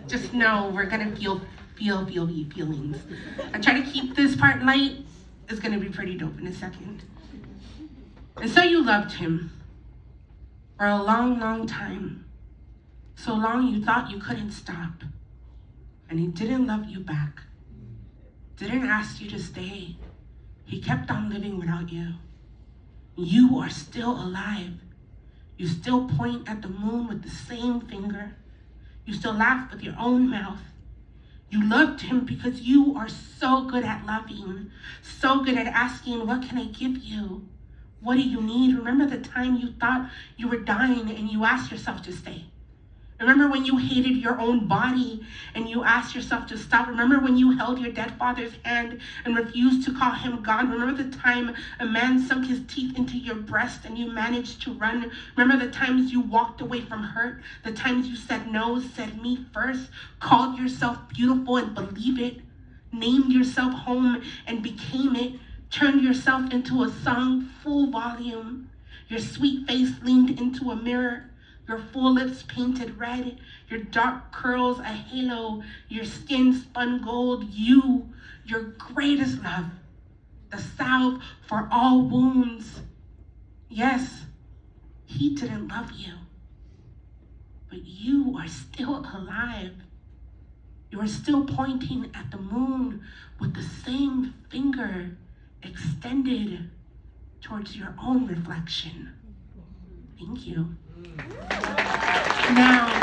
Just know we're gonna feel feelings. I try to keep this part light. It's gonna be pretty dope in a second. And so you loved him for a long time. So long you thought you couldn't stop. And he didn't love you back. Didn't ask you to stay. He kept on living without you. You are still alive. You still point at the moon with the same finger. You still laugh with your own mouth. You loved him because you are so good at loving, so good at asking, what can I give you? What do you need? Remember the time you thought you were dying and you asked yourself to stay? Remember when you hated your own body and you asked yourself to stop? Remember when you held your dead father's hand and refused to call him God? Remember the time a man sunk his teeth into your breast and you managed to run? Remember the times you walked away from hurt? The times you said no, said me first, called yourself beautiful and believed it, named yourself home and became it, turned yourself into a song full volume. Your sweet face leaned into a mirror. Your full lips painted red, your dark curls a halo, your skin spun gold, your greatest love, the salve for all wounds. Yes, he didn't love you, but you are still alive. You are still pointing at the moon with the same finger extended towards your own reflection. Thank you. Now,